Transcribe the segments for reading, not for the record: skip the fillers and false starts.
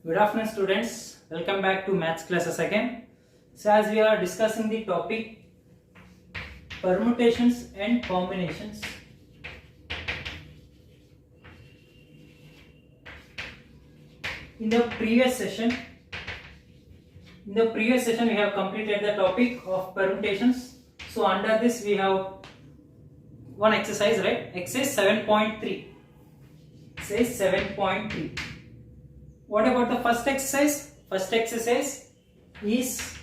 Good afternoon, students. Welcome back to maths classes again. So, as we are discussing the topic permutations and combinations, in the previous session we have completed the topic of permutations. So, under this we have one exercise, right? Exercise 7.3. Exercise 7.3. What about the first exercise? First exercise is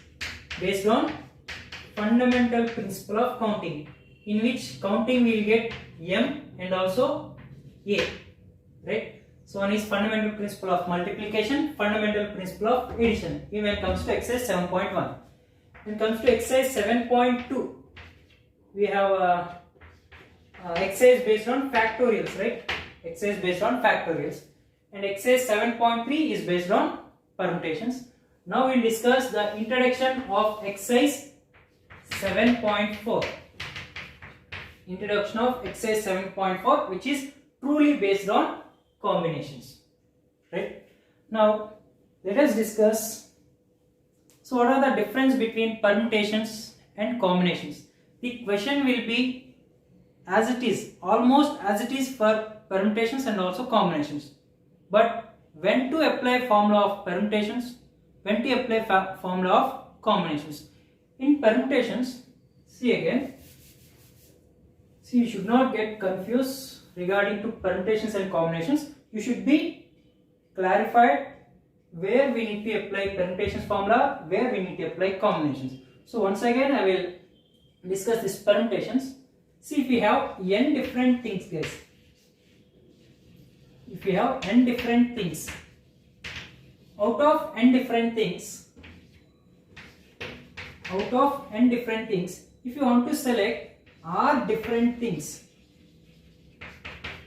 based on fundamental principle of counting, in which counting will get m and also a, right? So one is fundamental principle of multiplication, fundamental principle of addition. When it comes to exercise 7.1. When it comes to exercise 7.2, we have exercise based on factorials, right? Exercise based on factorials. And exercise 7.3 is based on permutations. Now we will discuss the introduction of exercise 7.4. Introduction of exercise 7.4, which is truly based on combinations. Right? Now let us discuss. So what are the difference between permutations and combinations? The question will be as it is, almost as it is for permutations and also combinations. But when to apply formula of permutations, when to apply formula of combinations. In permutations, you should not get confused regarding to permutations and combinations. You should be clarified where we need to apply permutations formula, where we need to apply combinations. So once again I will discuss this permutations. See, if we have n different things, guys. If we have n different things, out of n different things, if you want to select r different things,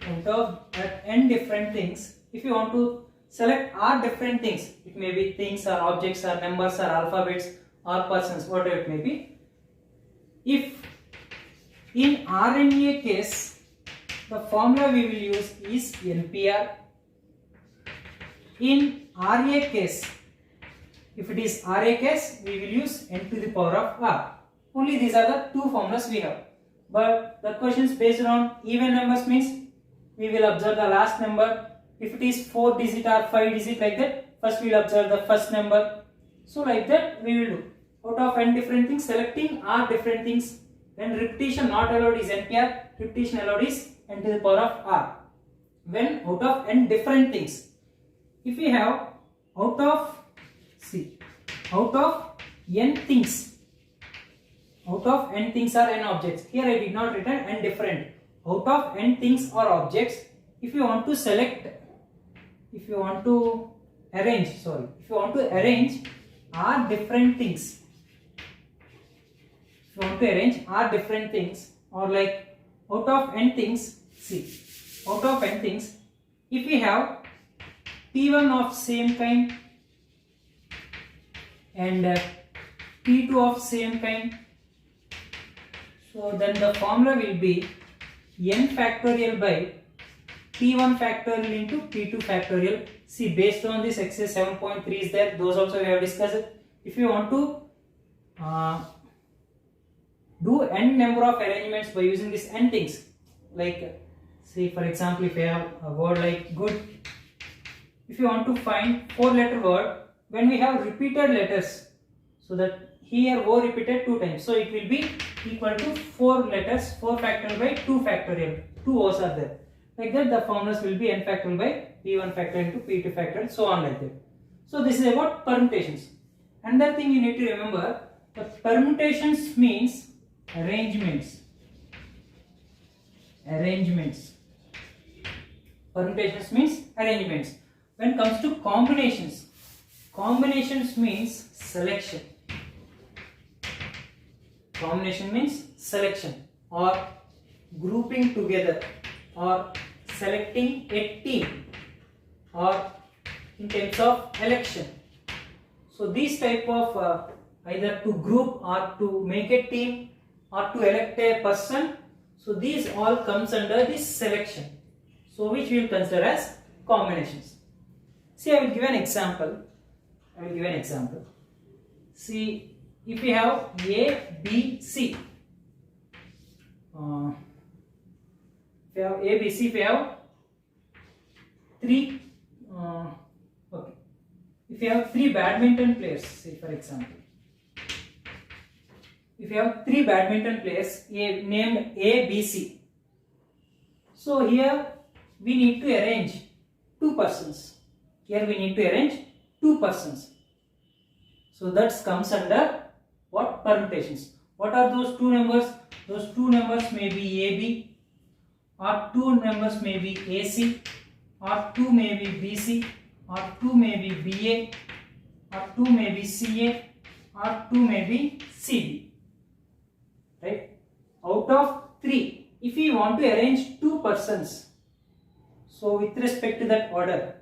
out of n different things, if you want to select r different things, it may be things or objects or numbers or alphabets or persons, whatever it may be. If in RNA case, the formula we will use is NPR. In RA case, if it is RA case, we will use n to the power of r. Only these are the two formulas we have. But the question is based on even numbers, means we will observe the last number. If it is 4 digit or 5 digit, like that, first we will observe the first number. So like that we will do. Out of n different things, selecting r different things. When repetition not allowed is NPR, repetition allowed is n to the power of r. When out of n different things, if we have out of n things, out of n things are n objects. Here I did not written n different. Out of n things or objects, if you want to select, if you want to arrange r different things, or like out of n things, out of n things, if we have P1 of same kind and P2 of same kind, so then the formula will be n factorial by P1 factorial into P2 factorial. See, based on this exercise 7.3 is there, those also we have discussed. If you want to do n number of arrangements by using this n things, like say for example, if you have a word like good, if you want to find 4-letter word, when we have repeated letters, so that here O repeated 2 times, so it will be equal to 4 letters, 4 factorial by 2 factorial, 2 O's are there. Like that the formulas will be n factorial by P1 factorial into P2 factorial, so on like that. So this is about permutations. Another thing you need to remember, the permutations means arrangements. Permutations means arrangements. When it comes to combinations means selection. Combination means selection or grouping together or selecting a team or in terms of election. So these type of either to group or to make a team or to elect a person, so these all comes under this selection. So which we will consider as combinations. See, I will give an example. See, if we have A, B, C. If we have A, B, C, if we have three. Okay. If you have three badminton players, say for example, if you have three badminton players named A, B, C. So here we need to arrange two persons. So that comes under what? Permutations. What are those two numbers? Those two numbers may be AB, or two numbers may be AC, or 2 may be BC, or 2 may be BA, or 2 may be CA, or 2 may be CB. Right? Out of 3, if we want to arrange two persons, so with respect to that order,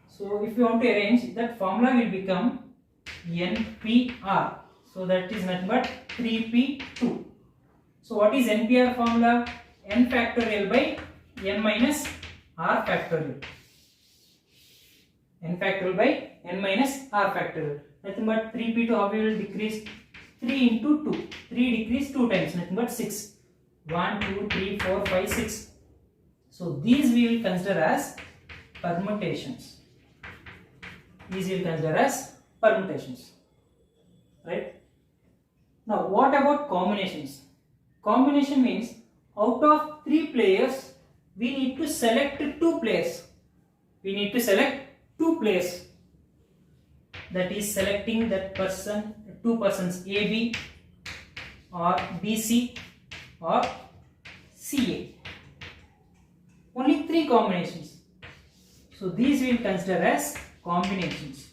so if you want to arrange, that formula will become NPR. So that is nothing but 3P2. So what is NPR formula? N factorial by N minus R factorial. N factorial by N minus R factorial. Nothing but 3P2, how we will decrease? 3 into 2. 3 decrease 2 times, nothing but 6. 1, 2, 3, 4, 5, 6. So these we will consider as permutations. Right? Now what about combinations? Combination means out of 3 players, we need to select 2 players. That is selecting that person, 2 persons AB or BC or CA. Only 3 combinations. So these we will consider as combinations.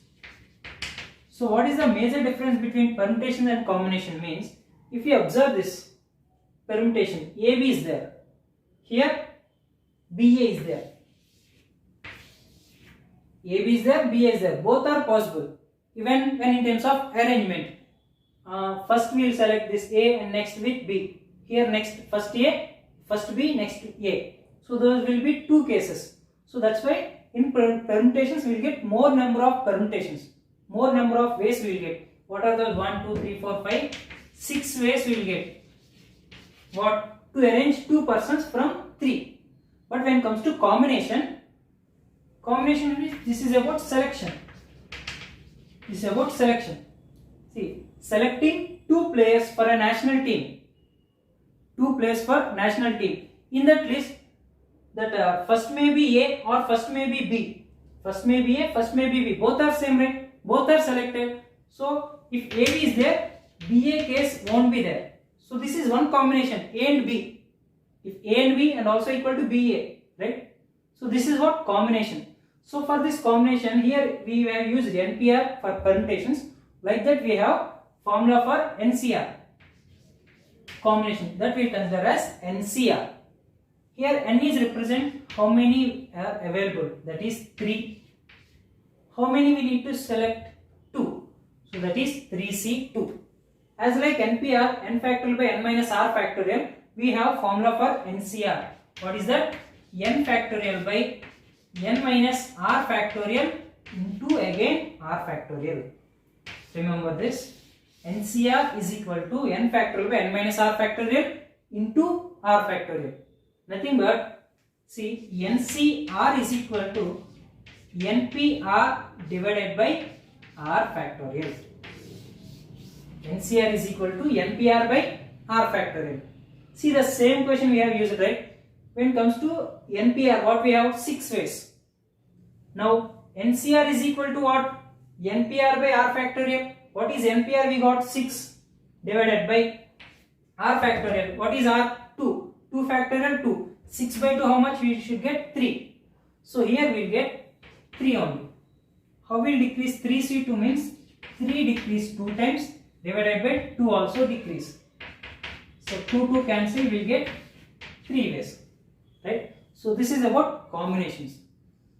So what is the major difference between permutation and combination means, if you observe this permutation, AB is there, here BA is there, AB is there, BA is there, both are possible even when in terms of arrangement. First we will select this A and next with B, here next first A, first B, next A. So those will be 2 cases. So that's why in permutations we will get more number of permutations, more number of ways we will get. What are those? 1, 2, 3, 4, 5, 6 ways we will get. What? To arrange 2 persons from 3. But when it comes to combination means this is about selection. See, selecting 2 players for a national team. In that list, that first may be A or first may be B. First may be A, first may be B. Both are same, right? Both are selected. So if AB is there, BA case won't be there. So this is one combination, A and B. If A and B and also equal to BA, right? So this is what combination. So for this combination, here we have used NPR for permutations. Like that we have formula for NCR. Combination, that we consider as NCR. Here N is represent how many are available, that is 3. How many we need to select? 2. So that is 3C2. As like NPR, N factorial by N minus R factorial, we have formula for NCR. What is that? N factorial by N minus R factorial into again R factorial. Remember this. NCR is equal to N factorial by N minus R factorial into R factorial. Nothing but, see, NCR is equal to NPR divided by R factorial. NCR is equal to NPR by R factorial. See, the same question we have used, right? When it comes to NPR, what we have? 6 ways. Now, NCR is equal to what? NPR by R factorial. What is NPR? We got 6 divided by R factorial. What is R? 2. 2 factorial 2. 6 by 2, how much? We should get 3. So here we will get 3 only. How will decrease 3C2 means 3 decrease 2 times divided by 2 also decrease. So 2 cancel, we will get 3 ways. Right? So this is about combinations.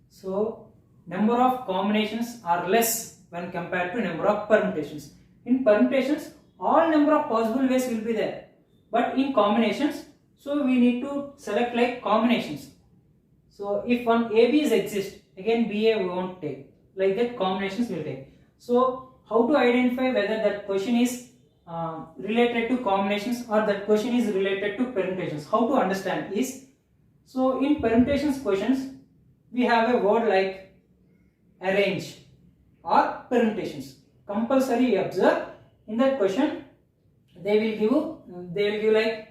So number of combinations are less when compared to number of permutations. In permutations, all number of possible ways will be there. But in combinations, so we need to select like combinations. So if one AB is exist, again BA we won't take. Like that combinations will take. So how to identify whether that question is related to combinations or that question is related to permutations? How to understand is, so in permutations questions we have a word like arrange or permutations. Compulsory observe in that question they will give like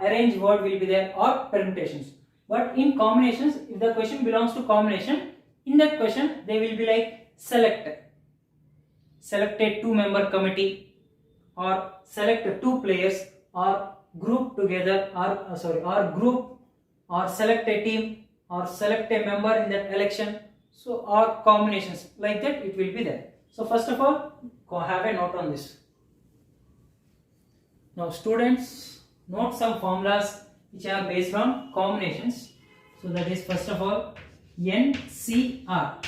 arrange word will be there or permutations. But in combinations, if the question belongs to combination, in that question they will be like select a 2-member committee, or select 2 players, or group together, or group, or select a team, or select a member in that election. So or combinations like that it will be there. So first of all have a note on this. Now students, note some formulas which are based on combinations. So that is first of all NCR.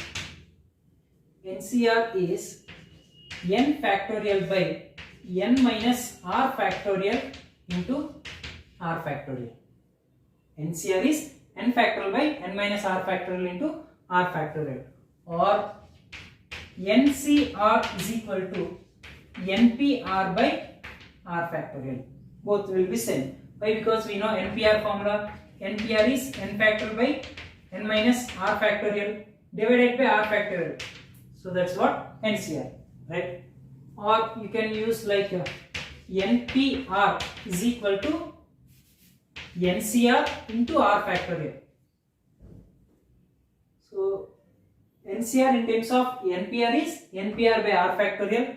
NCR is n factorial by n minus r factorial into r factorial. NCR is n factorial by n minus r factorial into r factorial, or NCR is equal to NPR by r factorial. Both will be same. Why? Because we know NPR formula. NPR is n factorial by n minus r factorial divided by r factorial. So that's what NCR, right? Or you can use like NPR is equal to NCR into r factorial. So NCR in terms of NPR is NPR by r factorial.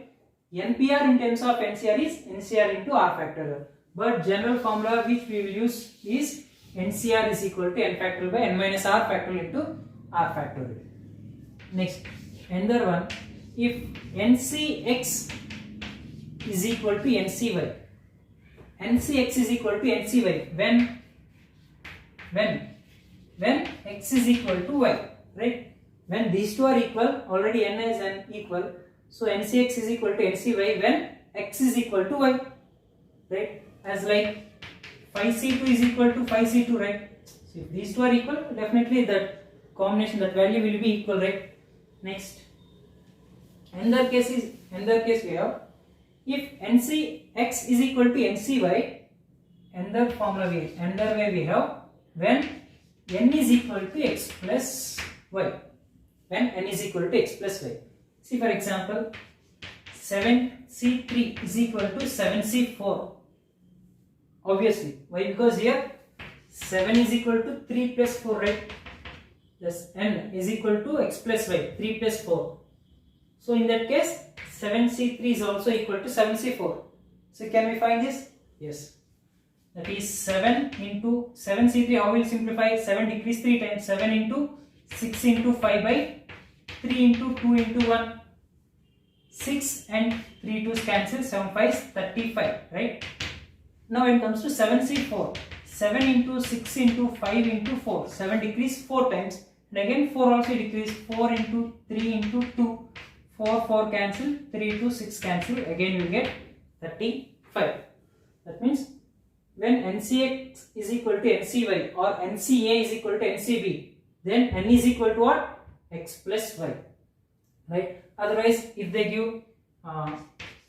NPR in terms of NCR is NCR into r factorial. But general formula which we will use is NCR is equal to n factorial by n minus r factorial into r factorial. Next, another one, if NCX is equal to NCY, NCX is equal to NCY when x is equal to y, right? When these two are equal, already n is n equal, so NCX is equal to NCY when x is equal to y, right? As like 5C2 is equal to 5C2, right? So if these two are equal, definitely that combination, that value will be equal, right? Next, another case we have, if NCX is equal to NCY, another way we have when n is equal to x plus y. When n is equal to x plus y. See, for example, 7C3 is equal to 7C4. Obviously, why? Because here 7 is equal to 3 plus 4, right? Thus n is equal to x plus y, 3 plus 4. So in that case 7C3 is also equal to 7C4. So can we find this? Yes. That is 7 into 7C3. How will simplify? 7 decrease 3 times. 7 into 6 into 5 by 3 into 2 into 1. 6 and 3 2's cancel. 7 5 35, right? Now when it comes to 7C4, 7 into 6 into 5 into 4. 7 decrease 4 times. And again 4 also decrease. 4 into 3 into 2. 4 cancel. 3 to 6 cancel. Again you get 35. That means when NCX is equal to NCY or NCA is equal to NCB, then n is equal to what? X plus y, right? Otherwise, if they give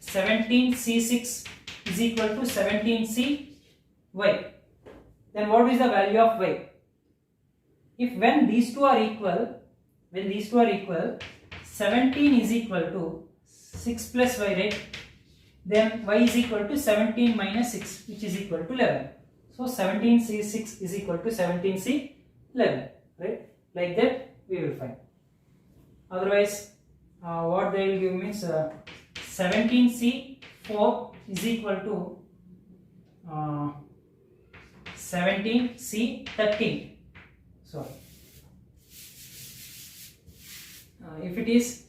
17C6 is equal to 17CY, then what is the value of y? If when these two are equal, 17 is equal to 6 plus y, right? Then y is equal to 17 minus 6, which is equal to 11. So 17C6 is equal to 17C11, right? Like that we will find. Otherwise, what they will give means 17C4 is equal to 17C13. Sorry. If it is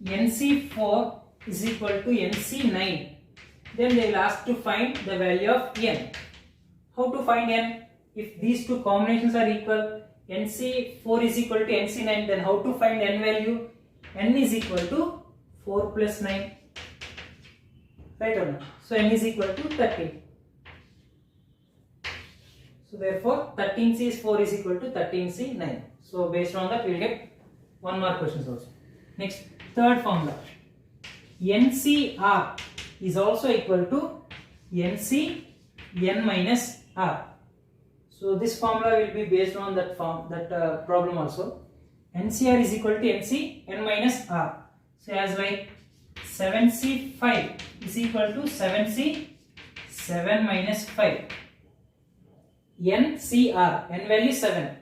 NC4 is equal to NC9, then they will ask to find the value of n. How to find n? If these two combinations are equal, NC4 is equal to NC9, then how to find n value? N is equal to 4 plus 9, right or not? So n is equal to 13. So therefore 13C is 4 is equal to 13C9. So based on that we will get 1 mark questions also. Next, third formula. NCR is also equal to NC n minus R. So this formula will be based on that problem also. NCR is equal to NC n minus R. So as like 7C5 is equal to 7C 7 minus 5. NCR, n value 7,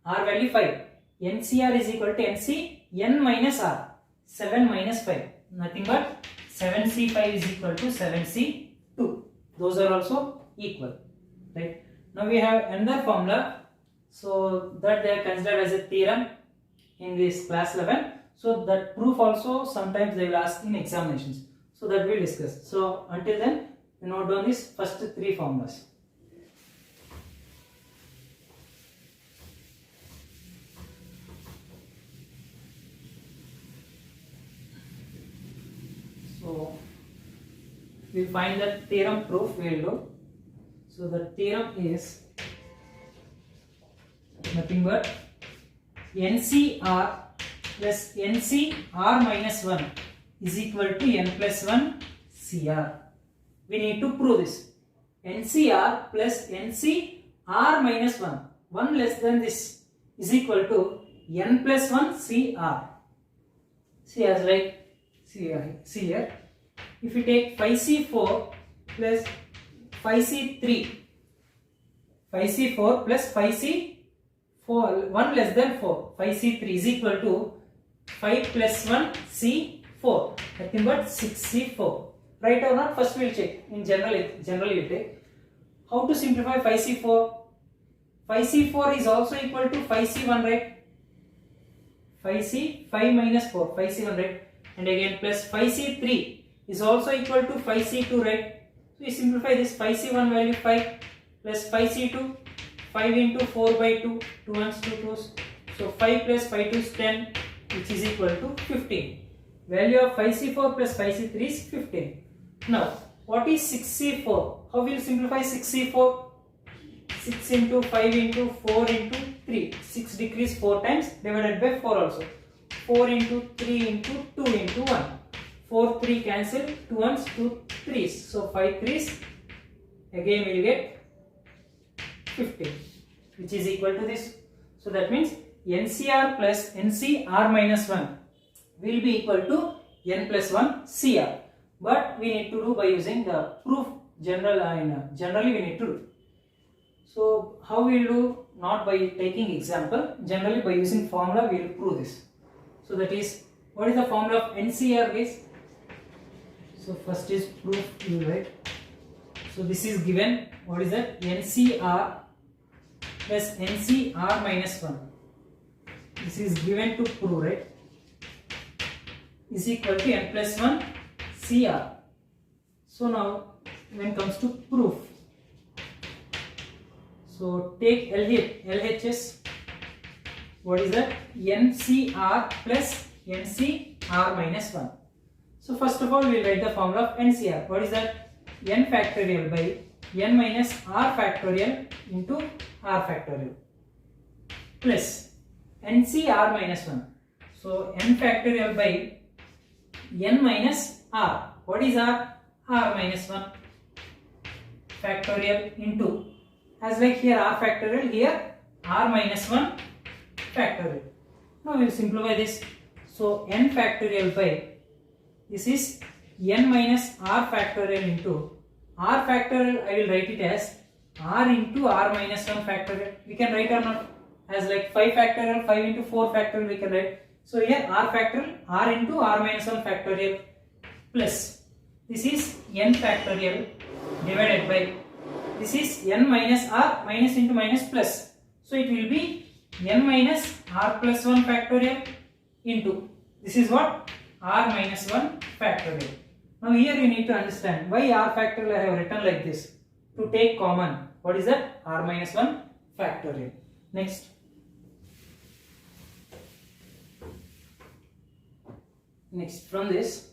R value 5. NCR is equal to NC n minus R, 7 minus 5. Nothing but 7C5 is equal to 7C2. Those are also equal, right? Now we have another formula, so that they are considered as a theorem in this class 11. So that proof also sometimes they will ask in examinations. So that we will discuss. So until then, you note down these first 3 formulas. So we find that theorem proof we will do. So the theorem is nothing but NCR plus NCR minus 1 is equal to n plus 1 CR. We need to prove this. NCR plus NCR minus 1 less than this is equal to n plus 1 CR. See as like, see here. If you take 5C4 plus 5C3, 5C4 plus 5C4, 1 less than 4, 5C3 is equal to 5 plus 1 C4, nothing but 6C4. Right or not? First we will check. In generally you take. How to simplify 5C4? 5C4 is also equal to 5C1, right? 5C, 5 minus 4, 5C1, right? And again plus 5C3 is also equal to 5C2, right? So we simplify this. 5C1 value 5 plus 5C2, 5 into 4 by 2, 2 ones, 2 twos. So 5 plus 5 is 10, which is equal to 15. Value of 5C4 plus 5C3 is 15. Now, what is 6C4? How will you simplify 6C4? 6 into 5 into 4 into 3. 6 decrease 4 times divided by 4 also. 4 into 3 into 2 into 1. 4, 3 cancel, 2 ones, 2 threes. So 5 threes, again we will get 15, which is equal to this. So that means NCR plus NCR minus 1 will be equal to n plus 1 CR. But we need to do by using the proof generally we need to do. So how we will do? Not by taking example, generally by using formula we will prove this. So that is, what is the formula of NCR guys? So first is proof, you write. So this is given, what is that? NCR plus NCR minus 1. This is given to prove, right? Is equal to n plus 1 CR. So now when it comes to proof, so take LHS, what is that? NCR plus NCR minus 1. So first of all we will write the formula of NCR. What is that? N factorial by n minus R factorial into R factorial plus NCR minus 1. So n factorial by n minus R. What is R? R minus 1 factorial into, as like here R factorial, here R minus 1 factorial. Now we will simplify this. So n factorial by, this is n minus R factorial into R factorial, I will write it as R into R minus 1 factorial. We can write or not, as like 5 factorial, 5 into 4 factorial we can write. So here R factorial, R into R minus 1 factorial plus, this is n factorial divided by, this is n minus R, minus into minus plus. So it will be n minus R plus 1 factorial into, this is what? R minus 1 factorial. Now here you need to understand why R factorial I have written like this. To take common, what is that? R minus 1 factorial. Next. Next, from this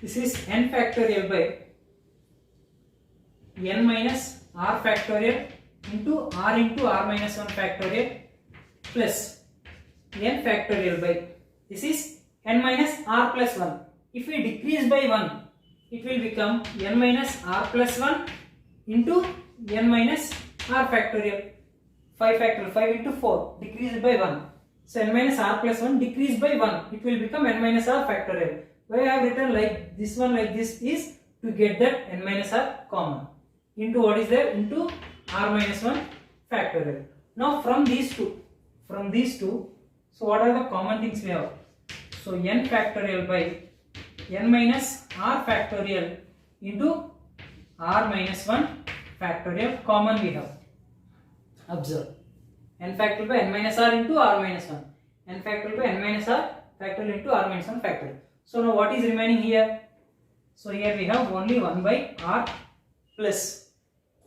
is n factorial by n minus R factorial into R minus 1 factorial plus n factorial by, this is n minus r plus 1. If we decrease by 1, it will become n minus r plus 1 into n minus r factorial. 5 factorial, 5 into 4, decreased by 1. So n minus r plus 1 decreased by 1, it will become n minus r factorial. Why I have written like this one like this is to get that n minus r common into what is there, into r minus 1 factorial. Now from these two, so what are the common things we have? So n factorial by n minus r factorial into r minus 1 factorial common we have. Observe, n factorial by n minus r into r minus 1, n factorial by n minus r factorial into r minus 1 factorial. So now what is remaining here? So here we have only 1 by r plus,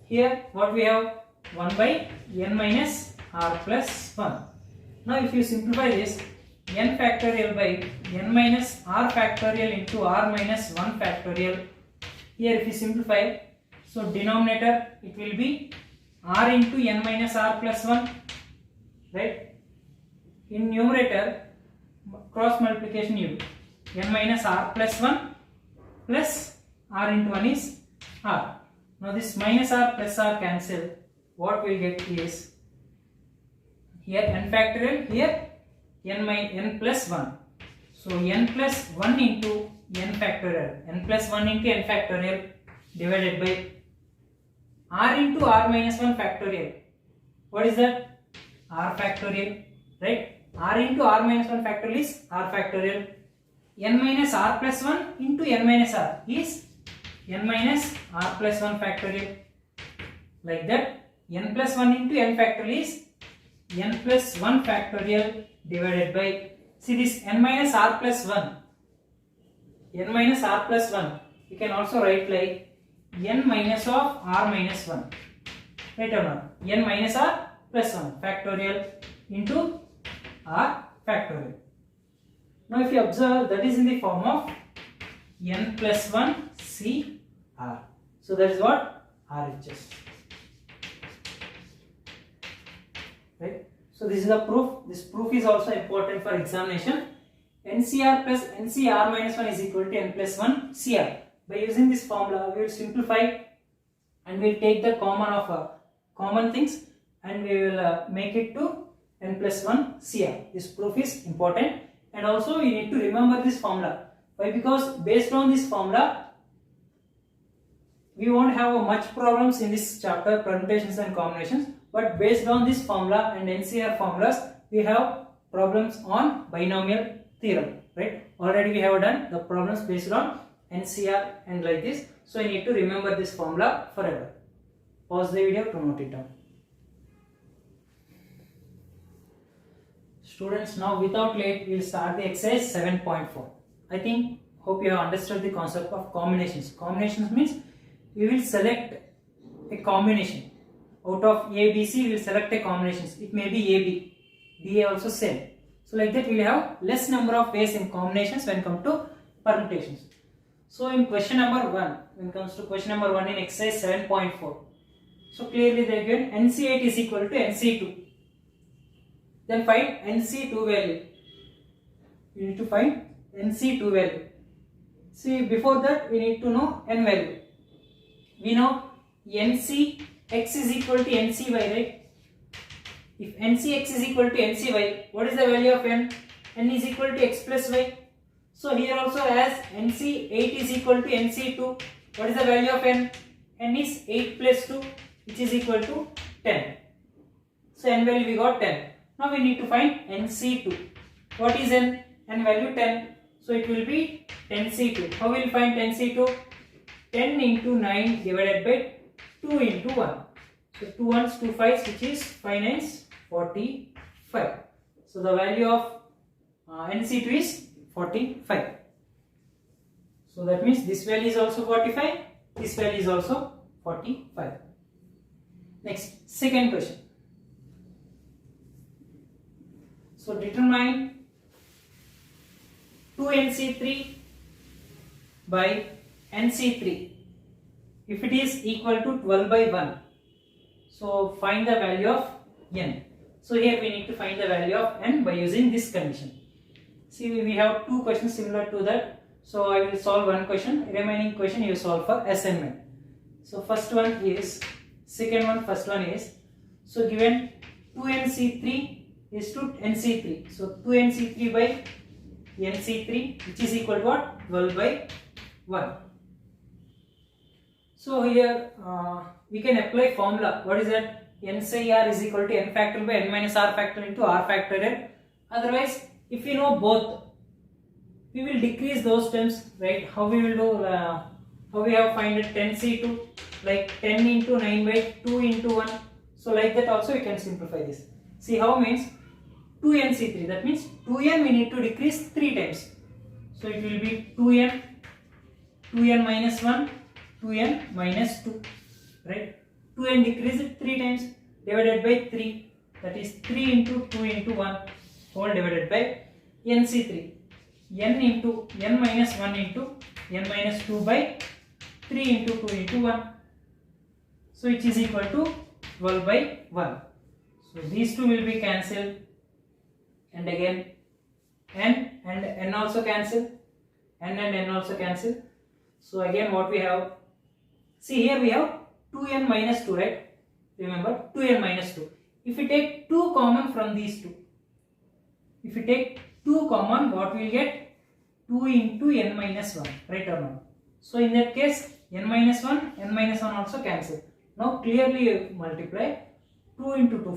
here what we have, 1 by n minus r plus 1. Now if you simplify this, n factorial by n minus r factorial into r minus 1 factorial, here if you simplify, so denominator it will be r into n minus r plus 1, right? In numerator, cross multiplication you do, n minus r plus 1 plus r into 1 is r. Now this minus r plus r cancel, what we will get is, here n factorial, here n plus 1. So n plus 1 into n factorial, n plus 1 into n factorial divided by r into r minus 1 factorial. What is that? R factorial, right? R into r minus 1 factorial is r factorial. N minus r plus 1 into n minus r is n minus r plus 1 factorial. Like that, n plus 1 into n factorial is n plus 1 factorial divided by, see this n minus r plus 1, n minus r plus 1, you can also write like n minus of r minus 1, right or not? N minus r plus 1 factorial into r factorial. Now if you observe, that is in the form of n plus 1 c r. So that is what RHS, right? So this is the proof. This proof is also important for examination. NCR plus NCR minus 1 is equal to n plus 1 CR. By using this formula, we will simplify and we will take the common things and we will make it to n plus 1 CR. This proof is important, and also you need to remember this formula. Why? Because based on this formula, we won't have much problems in this chapter, permutations and combinations. But based on this formula and NCR formulas, we have problems on binomial theorem, right? Already we have done the problems based on NCR and like this. So you need to remember this formula forever. Pause the video to note it down. Students, now without late, we will start the exercise 7.4. Hope you have understood the concept of combinations. Combinations means we will select a combination. Out of A, B, C, we will select a combination. It may be A, B, D, A also same. So like that we will have less number of ways in combinations when come to permutations. So in question number 1, when it comes to question number 1 in exercise 7.4, so clearly they given NC8 is equal to NC2. Then find NC2 value. We need to find NC2 value. See, before that we need to know n value. We know NC x is equal to NCy, right? If NCx is equal to NCy, what is the value of n? N is equal to x plus y. So here also as NC8 is equal to NC2, what is the value of n? N is 8 plus 2, which is equal to 10. So n value we got 10. Now we need to find NC2. What is n? N value 10. So it will be 10C2. How will we find 10C2? 10 into 9 divided by 2 into 1. So 2 ones, 2 5s, which is 5 9s, 45. So the value of NC2 is 45. So that means this value is also 45. This value is also 45. Next, second question. So determine 2NC3 by NC3 if it is equal to 12 by 1. So find the value of n. So here we need to find the value of n by using this condition. See, we have two questions similar to that. So I will solve one question, remaining question you solve for assignment. So first one is, first one is, so given 2nc3 is to nc3. So 2nc3 by nc3, which is equal to what? 12 by 1. So here we can apply formula. What is that? NCR is equal to n factorial by n minus r factorial into r factorial. Otherwise, if we know both, we will decrease those terms, right? How we will do? How we have find it 10c2, like 10 into 9 by 2 into 1. So like that also we can simplify this. See how means 2nc3. That means 2n we need to decrease 3 times. So it will be 2n minus 1, 2n minus 2, right? 2n decrease it 3 times divided by 3. That is 3 into 2 into 1 whole divided by nc3. n into n minus 1 into n minus 2 by 3 into 2 into 1. So which is equal to 12 by 1. So these two will be cancelled, and again n and n also cancel, n and n also cancel. So again what we have, see here we have 2n minus 2, right? Remember 2n minus 2. If we take 2 common from these two, if we take 2 common, what we will get? 2 into n minus 1, right or not? So in that case n minus 1 also cancel. Now clearly you multiply 2 into 2,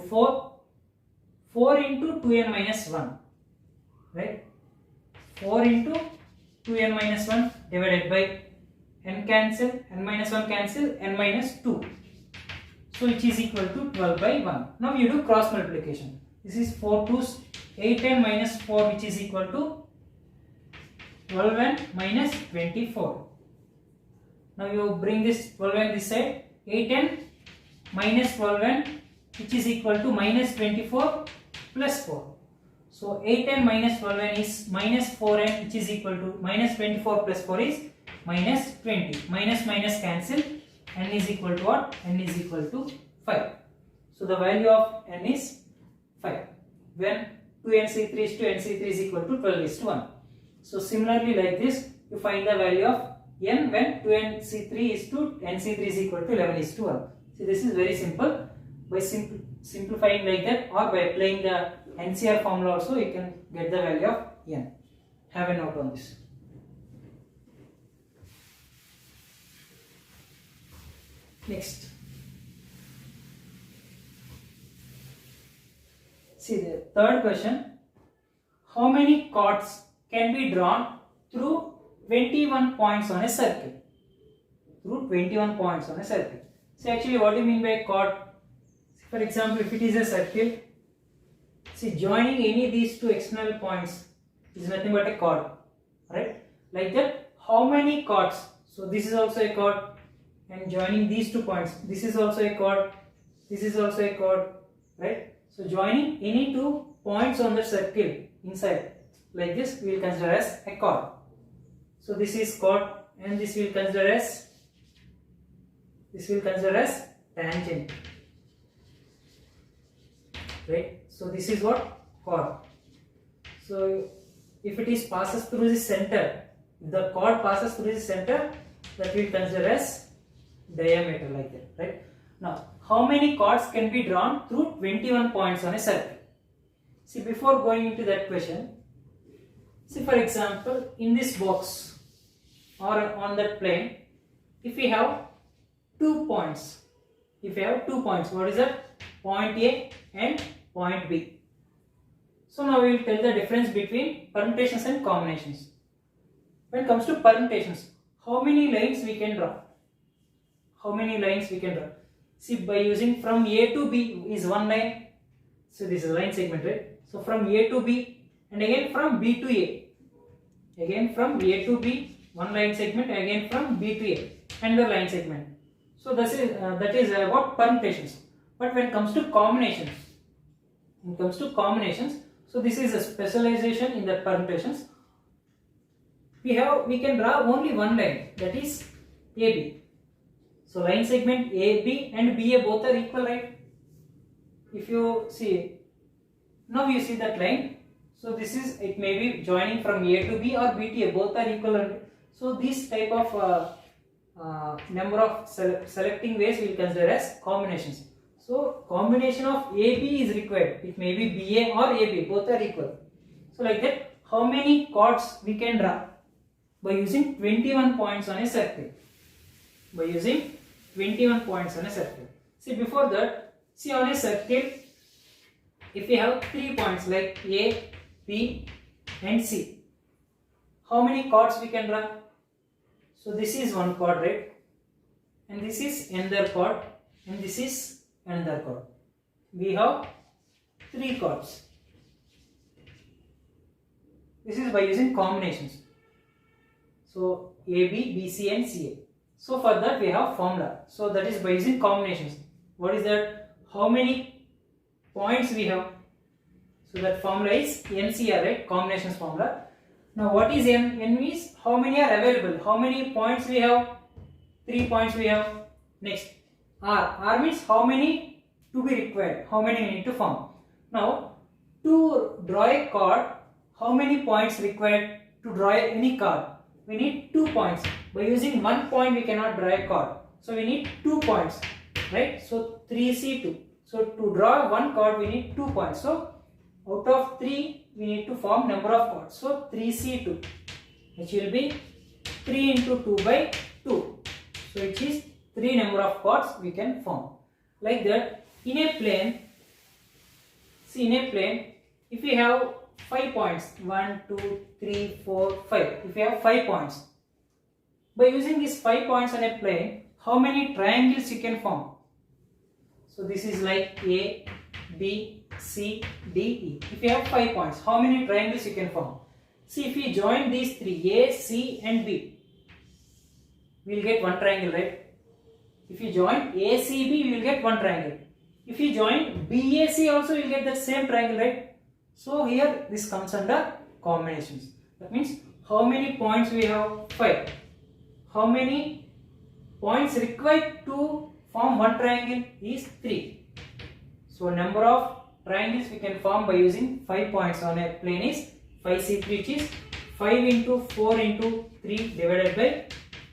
4 into 2n minus 1, right? 4 into 2n minus 1 divided by n cancel, n minus 1 cancel, n minus 2. So which is equal to 12 by 1. Now you do cross multiplication. This is 4 2's 8n minus 4, which is equal to 12n minus 24. Now you bring this 12n this side, 8n minus 12n, which is equal to minus 24 plus 4. So 8n minus 12n is minus 4n, which is equal to minus 24 plus 4 is minus 20. Minus minus cancel, n is equal to what? N is equal to 5. So the value of n is 5 when 2nc3 is to nc3 is equal to 12 is to 1. So similarly like this, you find the value of n when 2nc3 is to nc3 is equal to 11 is to 1. See, this is very simple. By simplifying like that, or by applying the NCR formula also, you can get the value of n. Have a note on this. Next, see the third question. How many chords can be drawn through 21 points on a circle? Through 21 points on a circle. See, actually what do you mean by chord? For example, if it is a circle, see, joining any of these two external points is nothing but a chord, right? Like that, how many chords? So this is also a chord, and joining these 2 points, this is also a chord, this is also a chord, right? So joining any 2 points on the circle inside, like this, we will consider as a chord. So this is chord, and this will consider as tangent, right? So this is what? Chord. So if it is passes through the center, if the chord passes through the center, that we will consider as diameter, like that, right? Now, how many chords can be drawn through 21 points on a circle? See, before going into that question, see, for example, in this box or on that plane, if we have 2 points, what is that? Point A and point B. So now we will tell the difference between permutations and combinations. When it comes to permutations, how many lines we can draw? See, by using from A to B is one line. So this is a line segment, right? So from A to B, and again from B to A. Again from A to B, one line segment, again from B to A, another line segment. So that is what permutations. But when it comes to combinations, so this is a specialization in the permutations. We can draw only one line, that is AB. So line segment AB and BA both are equal, right? If you see, Now you see that line. So this is, it may be joining from A to B or B to A, both are equal. So this type of number of selecting ways we will consider as combinations. So combination of AB is required. It may be BA or AB, both are equal. So like that, how many chords we can draw? By using 21 points on a circle. By using 21 points on a circle. See, before that, see on a circle, if we have 3 points like A, B and C, how many chords we can draw? So this is one chord, right? And this is another chord, and this is another chord. We have 3 chords. This is by using combinations. So A, B, B, C and C, A. So for that we have formula. So that is by using combinations. What is that? How many points we have? So that formula is NCR, right? Combinations formula. Now what is N? N means how many are available. How many points we have? 3 points we have. Next, R. R means how many to be required. How many we need to form. Now to draw a chord, how many points required to draw any chord? We need 2 points. By using 1 point we cannot draw a chord. So we need 2 points, right? So 3C2. So to draw one chord we need 2 points. So out of 3 we need to form number of chords. So 3C2, which will be 3 into 2 by 2. So which is 3 number of chords we can form. Like that, in a plane, see in a plane, if we have 5 points, 1, 2, 3, 4, 5. If we have 5 points, by using these 5 points on a plane, how many triangles you can form? So this is like A, B, C, D, E. If you have 5 points, how many triangles you can form? See, if we join these 3, A, C and B, we will get one triangle, right? If you join ACB, we will get one triangle. If you join BAC also, you will get the same triangle, right? So here this comes under combinations. That means how many points we have? 5. How many points required to form one triangle is 3. So number of triangles we can form by using 5 points on a plane is 5C3, which is 5 into 4 into 3 divided by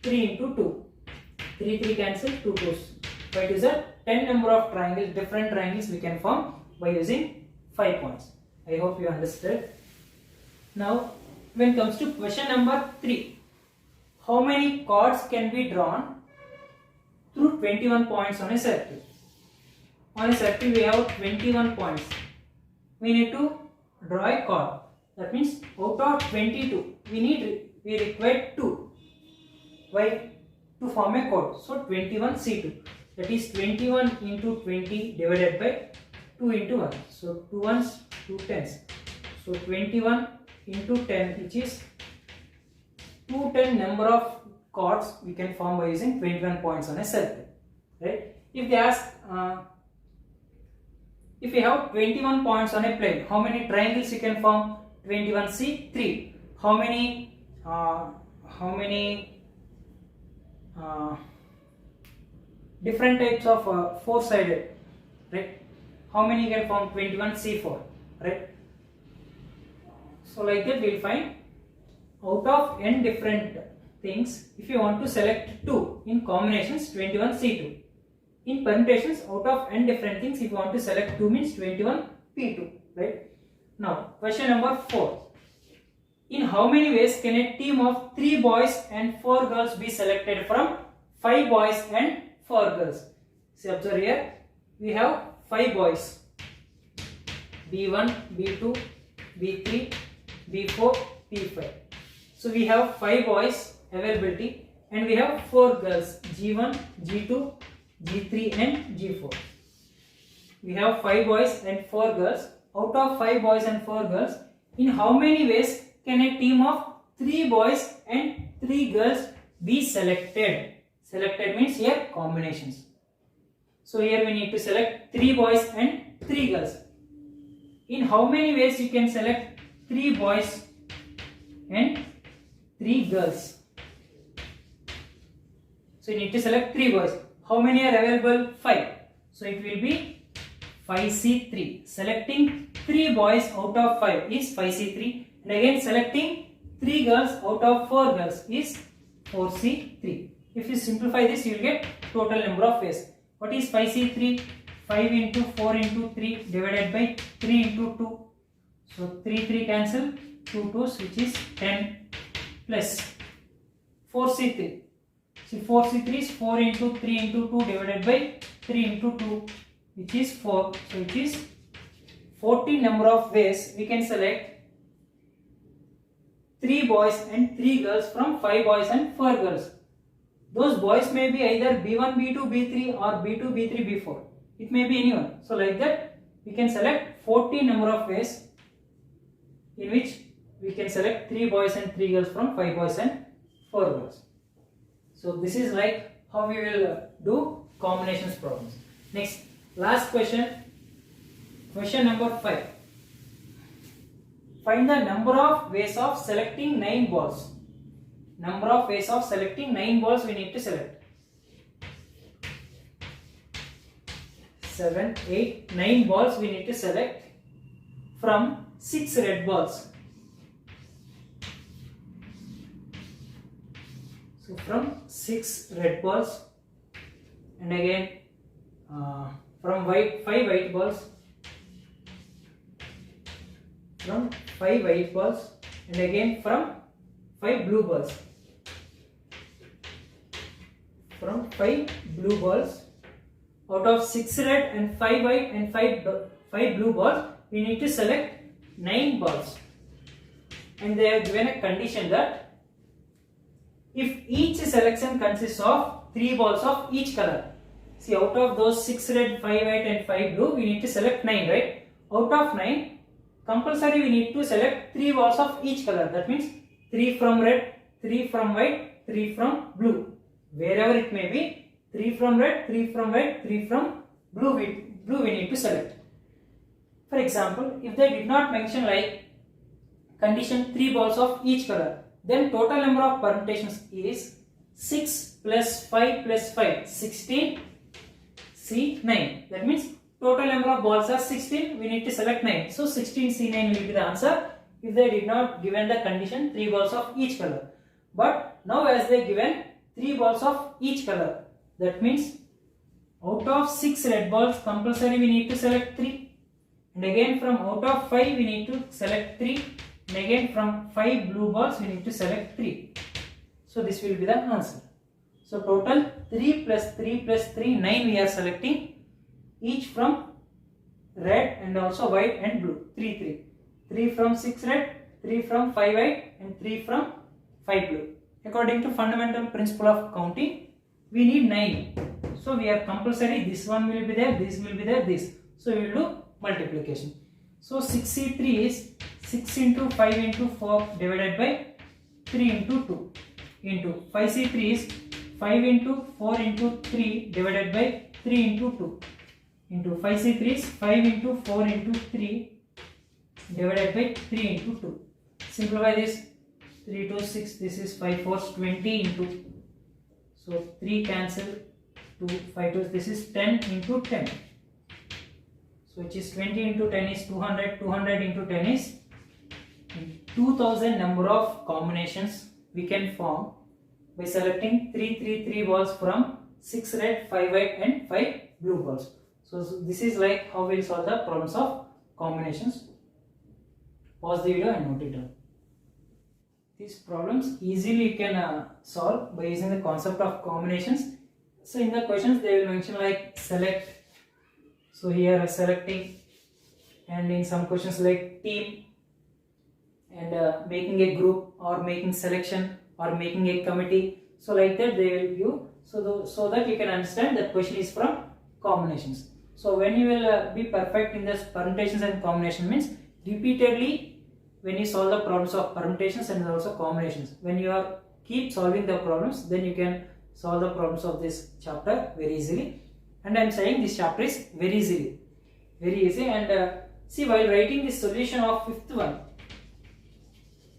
3 into 2. 3 cancel, 2 2s. 5 is a 10 number of triangles, different triangles we can form by using 5 points. I hope you understood. Now when it comes to question number 3, how many chords can be drawn through 21 points on a circle? On a circle we have 21 points. We need to draw a chord. That means out of 22 we require 2. Why? To form a chord. So 21C2, that is 21 into 20 divided by 2 into 1. So 2 ones, 2 tens. So 21 into 10, which is 210 number of chords we can form by using 21 points on a circle, right? If they ask, if you have 21 points on a plane, how many triangles you can form? 21C, 3. How many different types of four-sided, right? How many you can form? 21C4, right? So like that we will find out of n different things. If you want to select 2 in combinations, 21C2. In permutations, out of n different things, if you want to select 2 means 21P2, right? Now question number 4. In how many ways can a team of 3 boys and 4 girls be selected from 5 boys and 4 girls? See, observe here, we have 5 boys, B1, B2, B3, B4, P5. So we have 5 boys availability and we have 4 girls, G1, G2, G3 and G4. We have 5 boys and 4 girls. Out of 5 boys and 4 girls, in how many ways can a team of 3 boys and 3 girls be selected? Selected means here combinations. So here we need to select 3 boys and 3 girls. In how many ways you can select 3 boys and 3 girls? So you need to select 3 boys. How many are available? 5. So it will be 5C3. Selecting 3 boys out of 5 is 5C3, and again selecting 3 girls out of 4 girls is 4C3. If you simplify this, you will get total number of ways. What is 5C3? 5 into 4 into 3 divided by 3 into 2. So 3 cancel, 2 2s, which is 10, plus 4C3. See, 4C3 is 4 into 3 into 2 divided by 3 into 2, which is 4. So it is 40 number of ways we can select 3 boys and 3 girls from 5 boys and 4 girls. Those boys may be either B1, B2, B3 or B2, B3, B4. It may be anyone. So like that, we can select 40 number of ways in which we can select 3 boys and 3 girls from 5 boys and 4 girls. So this is like how we will do combinations problems. Next, last question. Question number 5. Find the number of ways of selecting 9 balls. Number of ways of selecting 9 balls we need to select. 7, 8, 9 balls we need to select from 6 red balls. So from 6 red balls, and again from 5 white balls, from 5 white balls, and again from 5 blue balls. From 5 blue balls, out of 6 red and 5 white and 5 blue balls, we need to select 9 balls. And they have given a condition that if each selection consists of 3 balls of each color. See, out of those 6 red, 5 white and 5 blue, we need to select 9, right? Out of 9, compulsory we need to select 3 balls of each color. That means 3 from red, 3 from white, 3 from blue. Wherever it may be, 3 from red, 3 from white, 3 from blue we need to select. For example, if they did not mention like condition 3 balls of each color, then total number of permutations is 6 plus 5 plus 5, 16, C9. That means total number of balls are 16, we need to select 9. So 16 C9 will be the answer if they did not given the condition 3 balls of each color. But now as they given 3 balls of each color, that means out of 6 red balls compulsory we need to select 3, and again from out of 5 we need to select 3, and again from 5 blue balls we need to select 3. So this will be the answer. So total 3 plus 3 plus 3, 9 we are selecting, each from red and also white and blue. 3 from 6 red, 3 from 5 white and 3 from 5 blue. According to fundamental principle of counting, we need 9. So we are compulsory, this one will be there, this will be there, this. So we will do multiplication. So 6C3 is 6 into 5 into 4 divided by 3 into 2 into 5C3 is 5 into 4 into 3 divided by 3 into 2 into 5C3 is 5 into 4 into 3 divided by 3 into 2. Simplify this. 3 to 6, this is 5 4s 20 into, so 3 cancel, 2 5 2, this is 10 into 10, so which is 20 into 10 is 200, 200 into 10 is 2000 number of combinations we can form by selecting 3 balls from 6 red, 5 white and 5 blue balls. So this is like how we will solve the problems of combinations. Pause the video and note it down. These problems easily you can solve by using the concept of combinations. So in the questions they will mention like select. So here selecting, and in some questions like team, and making a group or making selection or making a committee. So like that they will give, so that you can understand that question is from combinations. So when you will be perfect in this permutations and combination means repeatedly when you solve the problems of permutations and also combinations, when you are keep solving the problems, then you can solve the problems of this chapter very easily. And I am saying this chapter is very easy. And see, while writing the solution of fifth one,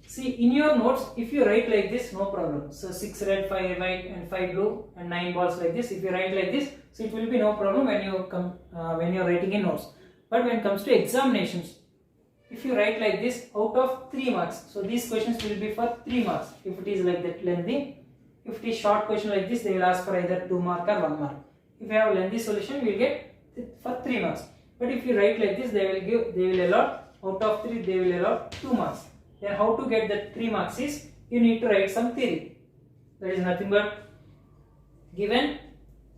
see in your notes if you write like this, no problem. So 6 red, 5 white and 5 blue and 9 balls like this, if you write like this, so it will be no problem when you come when you are writing in notes. But when it comes to examinations, if you write like this, out of 3 marks, so these questions will be for 3 marks if it is like that lengthy. If it is short question like this, they will ask for either 2 mark or 1 mark. If you have a lengthy solution, we will get for 3 marks. But if you write like this, they will allot out of 3, they will allot 2 marks. Then how to get that 3 marks is, you need to write some theory. That is nothing but, given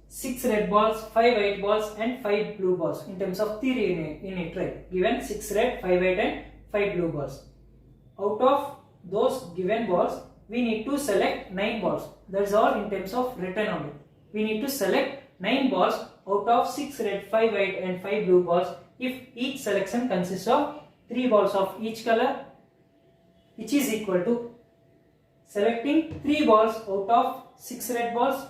6 red balls, 5 white balls and 5 blue balls in terms of theory in it, right? Given 6 red, 5 white and 5 blue balls. Out of those given balls, we need to select 9 balls. That is all in terms of written only. We need to select 9 balls out of 6 red, 5 white and 5 blue balls if each selection consists of 3 balls of each color, which is equal to selecting 3 balls out of 6 red balls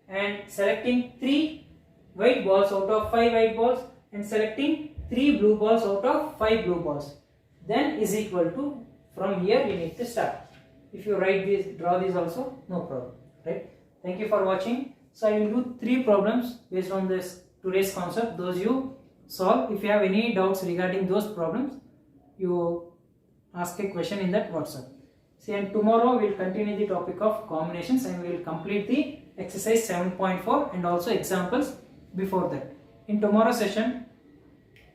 and selecting 3 white balls out of 5 white balls and selecting 3 blue balls out of 5 blue balls. Then is equal to, from here you need to start. If you write this, draw this also, no problem, right? Thank you for watching. So I will do 3 problems based on this today's concept. Those you solve. If you have any doubts regarding those problems, you ask a question in that WhatsApp. See, and tomorrow we will continue the topic of combinations and we will complete the exercise 7.4 and also examples before that. In tomorrow's session,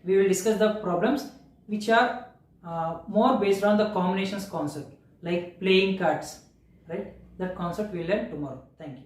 we will discuss the problems which are more based on the combinations concept, like playing cards, right? That concept we will learn tomorrow. Thank you.